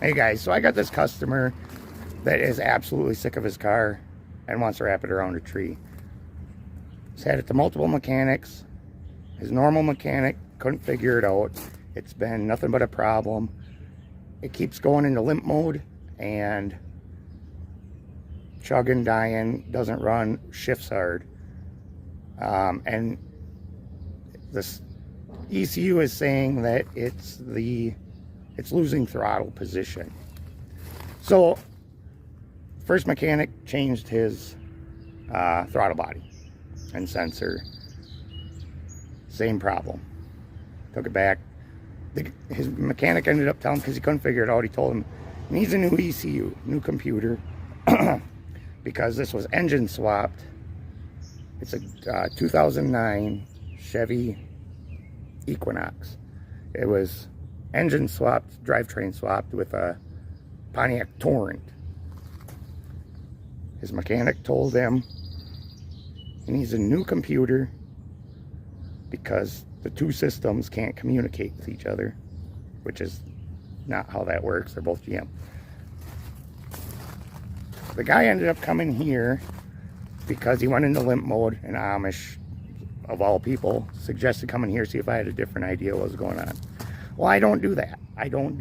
Hey guys, so I got this customer that is absolutely sick of his car and wants to wrap it around a tree. He's had it to multiple mechanics. His normal mechanic couldn't figure it out. It's been nothing but a problem. It keeps going into limp mode and chugging, dying, doesn't run, shifts hard. And this ECU is saying that it's losing throttle position. So first mechanic changed his throttle body and sensor. Same problem. Took it back. His mechanic ended up telling him, because he couldn't figure it out, he told him he needs a new ECU, new computer, because this was engine swapped. It's a 2009 Chevy Equinox. It was engine swapped, drivetrain swapped with a Pontiac Torrent. His mechanic told him he needs a new computer because the two systems can't communicate with each other, which is not how that works. They're both GM. The guy ended up coming here because he went into limp mode, and Amish, of all people, suggested coming here, see if I had a different idea what was going on. Well, I don't do that. I don't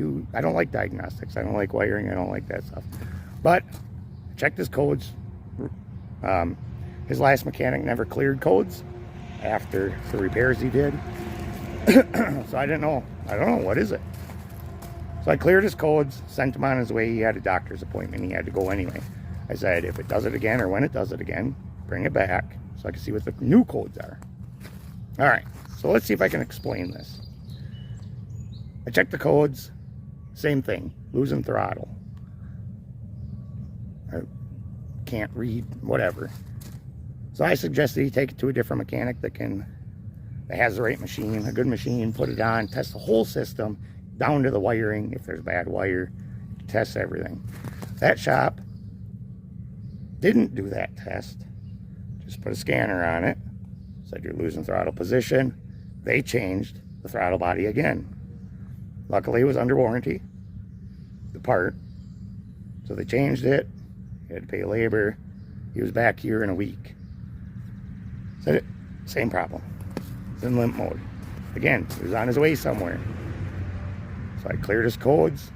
like diagnostics. I don't like wiring. I don't like that stuff. But I checked his codes. His last mechanic never cleared codes after the repairs he did. So I don't know what is it. So I cleared his codes, sent him on his way. He had a doctor's appointment. He had to go anyway. I said, if it does it again, or when it does it again, bring it back so I can see what the new codes are. All right, so let's see if I can explain this. I checked the codes, same thing, losing throttle. I can't read, whatever. So I suggested he take it to a different mechanic that has the right machine, a good machine, put it on, test the whole system, down to the wiring, if there's bad wire, test everything. That shop didn't do that test, just put a scanner on it, said you're losing throttle position. They changed the throttle body again. Luckily it was under warranty, the part, so they changed it. He had to pay labor. He was back here in a week. Said same problem. It's in limp mode. Again, he was on his way somewhere. So I cleared his codes.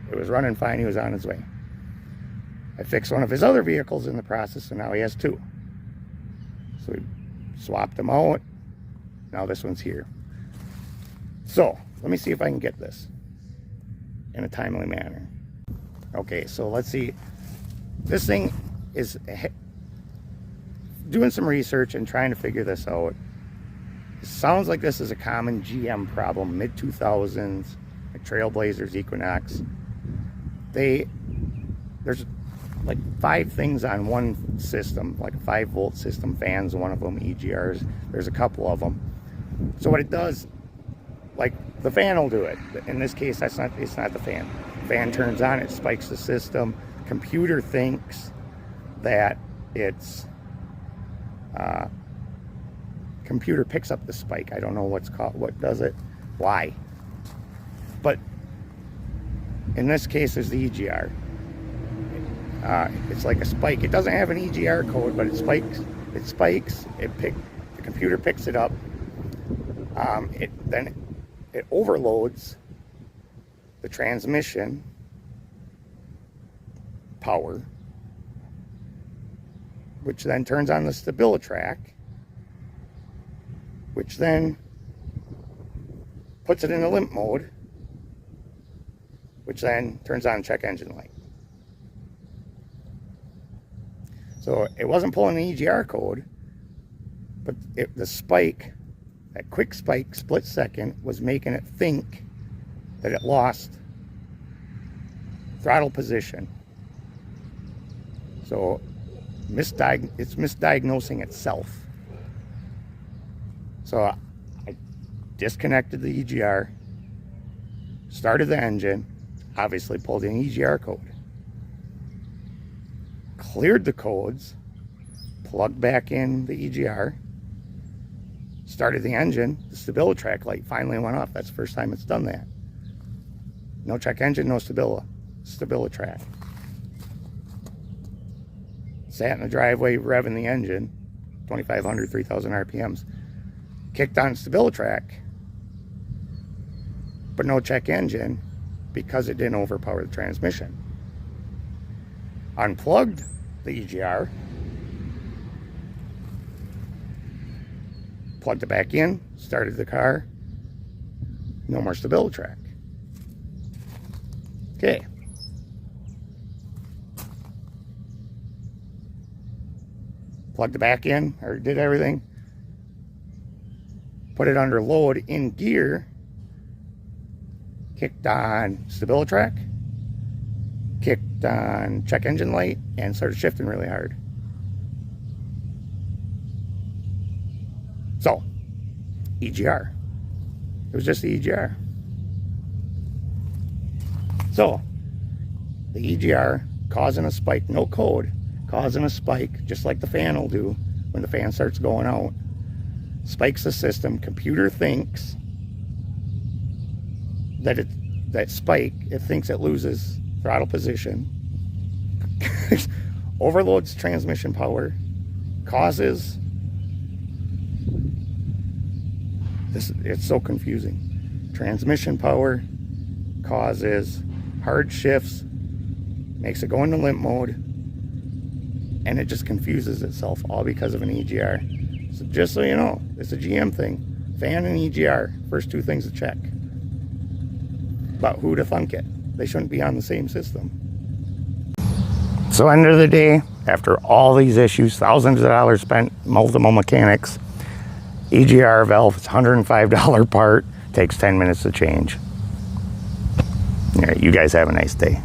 It was running fine. He was on his way. I fixed one of his other vehicles in the process, and now he has two. So we swapped them out. Now this one's here. So let me see if I can get this in a timely manner. Okay, so let's see. This thing is doing some research and trying to figure this out. It sounds like this is a common GM problem, mid-2000s, like Trailblazers, Equinox. There's like 5 things on one system, like a 5-volt system, fans, one of them, EGRs. There's a couple of them. So what it does, like the fan will do it. In this case, it's not the fan. Fan turns on, it spikes the system. Computer thinks that it's computer picks up the spike. I don't know what does it, why. But in this case, there's the EGR. It's like a spike. It doesn't have an EGR code, but it spikes. The computer picks it up. Then it overloads the transmission power, which then turns on the stabilitrack, which then puts it in the limp mode, which then turns on check engine light. So it wasn't pulling the EGR code, but the spike, that quick spike, split second, was making it think that it lost throttle position. So it's misdiagnosing itself. So I disconnected the EGR, started the engine, obviously pulled in EGR code, cleared the codes, plugged back in the EGR, started the engine. The stabilitrack light finally went off. That's the first time it's done that. No check engine, no stabilitrack. Sat in the driveway, revving the engine, 2,500, 3,000 RPMs. Kicked on stabilitrack, but no check engine because it didn't overpower the transmission. Unplugged the EGR, plugged it back in, started the car, no more stabilitrack. Okay. Plugged it back in, or did everything. Put it under load in gear. Kicked on stabilitrack. Kicked on check engine light and started shifting really hard. So, EGR. It was just the EGR. So, the EGR causing a spike, no code, causing a spike, just like the fan will do when the fan starts going out. Spikes the system. Computer thinks that that spike, it thinks it loses throttle position, overloads transmission power, causes this. It's so confusing. Transmission power causes hard shifts, makes it go into limp mode, and it just confuses itself, all because of an EGR. So just so you know, it's a GM thing. Fan and EGR, first two things to check. But who to thunk it? They shouldn't be on the same system. So end of the day, after all these issues, thousands of dollars spent, multiple mechanics, EGR valve, it's $105 part, takes 10 minutes to change. All right, you guys have a nice day.